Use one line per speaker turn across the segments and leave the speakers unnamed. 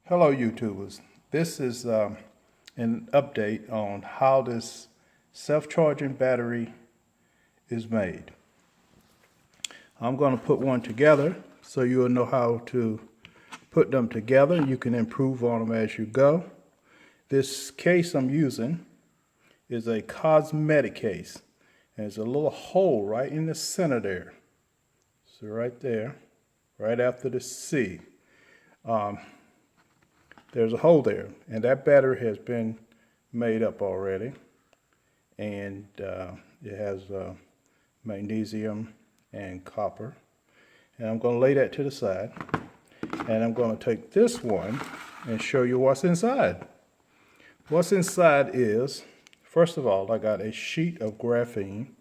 Hello, YouTubers. This is an update on how this self-charging battery is made. I'm going to put one together so you'll know how to put them together. You can improve on them as you go. This case I'm using is a cosmetic case. And there's a little hole right in the center there. So right there, right after the C. There's a hole there, and that battery has been made up already, and it has magnesium and copper. And I'm going to lay that to the side, and I'm going to take this one and show you what's inside. What's inside is, first of all, I got a sheet of graphene,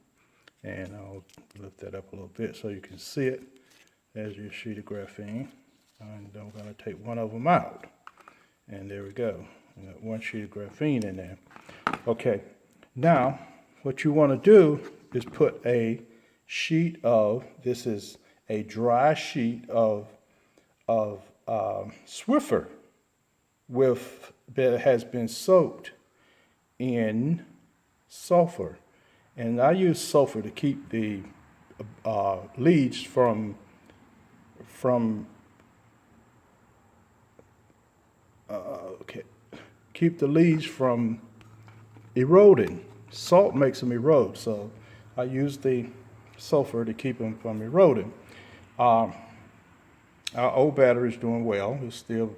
and I'll lift that up a little bit so you can see it. There's your sheet of graphene, and I'm going to take one of them out. And there we go. I got one sheet of graphene in there. Okay, now what you want to do is put a sheet of, this is a dry sheet of Swiffer that has been soaked in sulfur. And I use sulfur to keep the leads from keep the leaves from eroding. Salt makes them erode, so I use the sulfur to keep them from eroding. Our old battery is doing well. It's still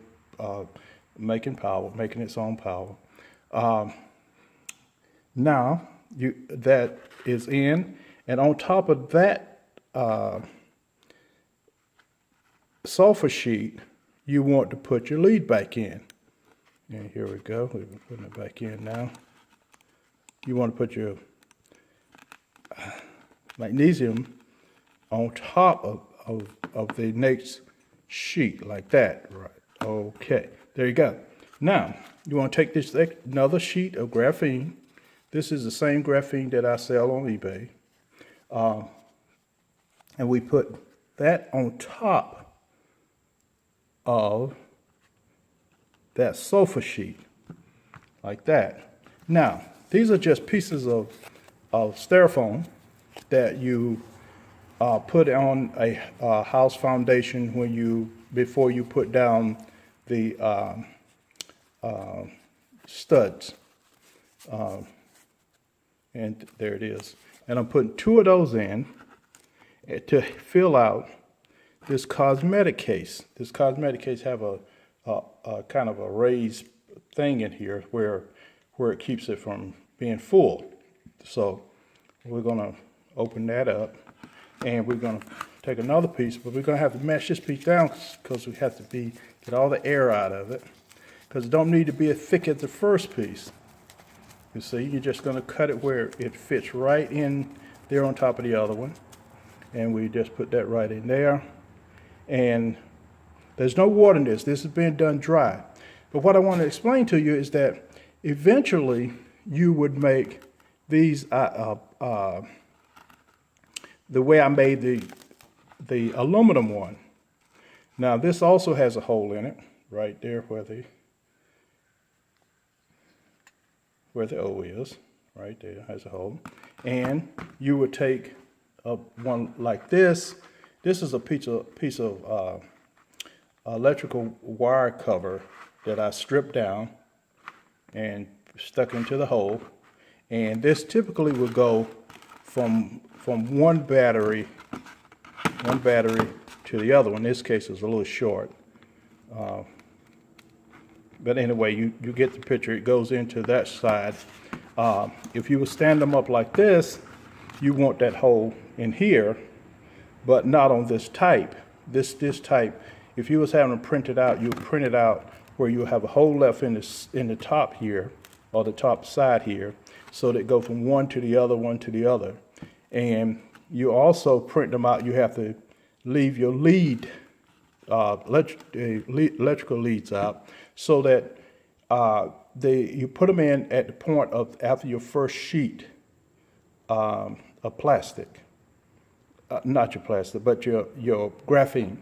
making power, making its own power. Now that is in, and on top of that sulfur sheet, you want to put your lead back in. And here we go. We're putting it back in now. You want to put your magnesium on top of the next sheet like that. Right. Okay. There you go. Now, you want to take this another sheet of graphene. This is the same graphene that I sell on eBay. And we put that on top of that sulfur sheet, like that. Now, these are just pieces of styrofoam that you put on a house foundation before you put down the studs. And there it is. And I'm putting two of those in to fill out this cosmetic case. This cosmetic case have a kind of a raised thing in here where it keeps it from being full. So we're gonna open that up, and we're gonna take another piece, but we're gonna have to mash this piece down because we have to get all the air out of it, because it don't need to be as thick as the first piece. You see, you're just gonna cut it where it fits right in there on top of the other one, and we just put that right in there. And there's no water in this. This is being done dry. But what I want to explain to you is that eventually you would make these the way I made the aluminum one. Now this also has a hole in it right there where the O is. Right there has a hole. And you would take one like this. This is a piece of electrical wire cover that I stripped down and stuck into the hole. And this typically would go from one battery to the other one. In this case, it's a little short. But anyway, you get the picture. It goes into that side. If you would stand them up like this, you want that hole in here, but not on this type. This type, if you was having them printed out, you would print it out where you have a hole left in the top here, or the top side here, so that it go from one to the other. And you also print them out. You have to leave your lead, electrical leads out, so that you put them in at the point of after your first sheet of plastic. Not your plastic, but your graphene.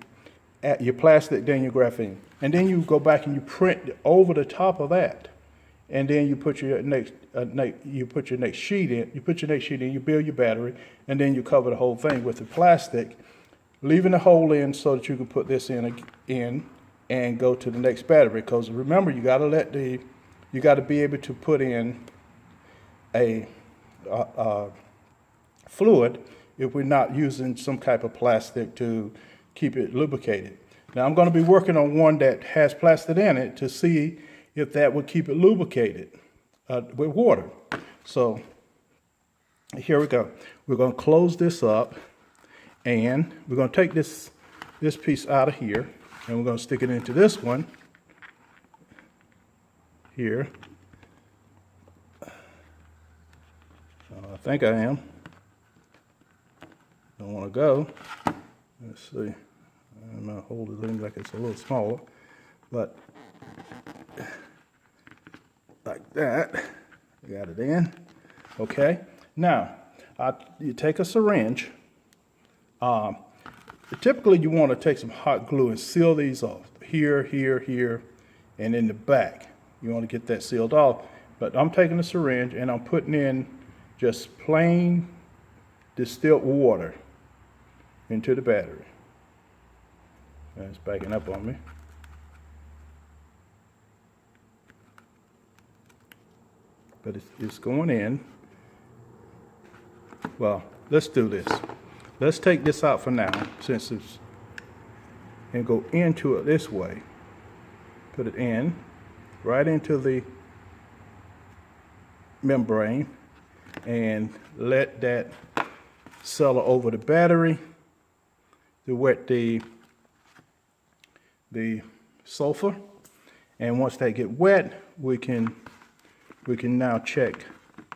Your plastic, then your graphene. and then you go back and you print over the top of that, and then you put your next sheet in. You put your next sheet in. You build your battery, and then you cover the whole thing with the plastic, leaving the hole in so that you can put this in and go to the next battery. Because remember, you got to be able to put in a fluid if we're not using some type of plastic to keep it lubricated. Now I'm going to be working on one that has plastic in it to see if that would keep it lubricated with water. So here we go. We're going to close this up, and we're going to take this piece out of here, and we're going to stick it into this one here. I think I am. Don't want to go. Let's see. I'm going to hold it in like it's a little smaller, but like that. Got it in. Okay. Now, you take a syringe. Typically, you want to take some hot glue and seal these off. Here, here, here, and in the back. You want to get that sealed off. But I'm taking a syringe and I'm putting in just plain distilled water into the battery. And it's backing up on me. But it's going in. Well, let's do this. Let's take this out for now, since it's, and go into it this way. Put it in, right into the membrane, and let that settle over the battery to wet the sulfur. And once they get wet, we can now check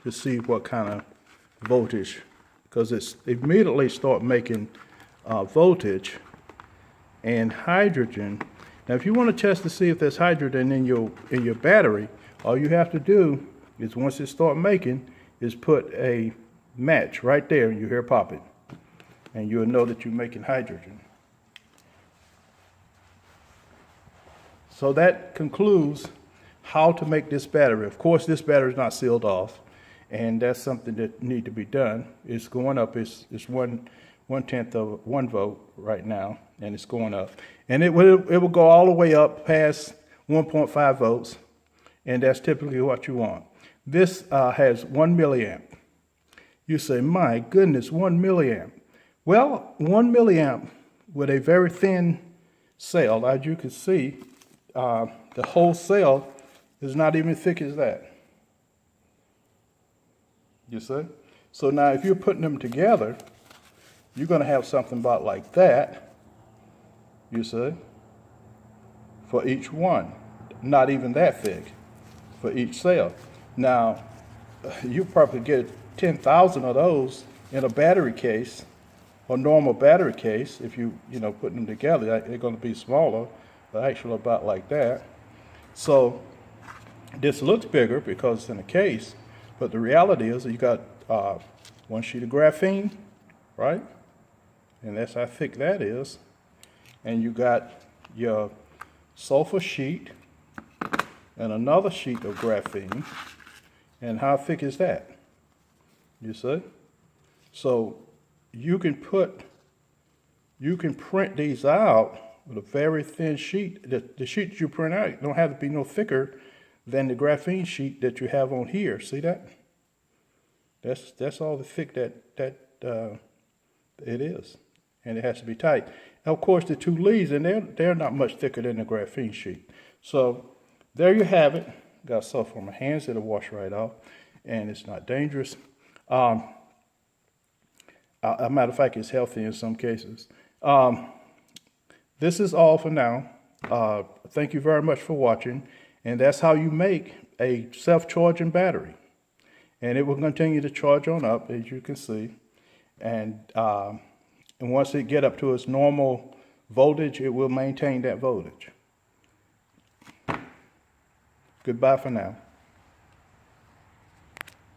to see what kind of voltage, because it's immediately start making voltage and hydrogen. Now, if you want to test to see if there's hydrogen in your battery, all you have to do is, once it start making, is put a match right there, and you hear popping, and you'll know that you're making hydrogen. So that concludes how to make this battery. Of course, this battery is not sealed off, and that's something that need to be done. It's going up. It's 1/10 of 1 volt right now, and it's going up, and it will go all the way up past 1.5 volts, and that's typically what you want. This has 1 milliamp. You say, my goodness, 1 milliamp. Well, 1 milliamp with a very thin cell, as you can see, the whole cell is not even thick as that. You see? So now if you're putting them together, you're going to have something about like that, you see, for each one. Not even that thick for each cell. Now, you probably get 10,000 of those in a battery case, or normal battery case. If you put them together, they're going to be smaller, but actually about like that. So this looks bigger because it's in a case, but the reality is that you got one sheet of graphene, right? And that's how thick that is. And you got your sulfur sheet and another sheet of graphene. And how thick is that? You see? So you can print these out with a very thin sheet. The sheet that you print out don't have to be no thicker than the graphene sheet that you have on here. See that? That's all the thick that it is, and it has to be tight. Now, of course, the two leads, and they're not much thicker than the graphene sheet. So there you have it. Got stuff on my hands that'll wash right off, and it's not dangerous. A matter of fact, it's healthy in some cases. This is all for now. Thank you very much for watching, and that's how you make a self-charging battery. And it will continue to charge on up, as you can see. And once it get up to its normal voltage, it will maintain that voltage. Goodbye for now.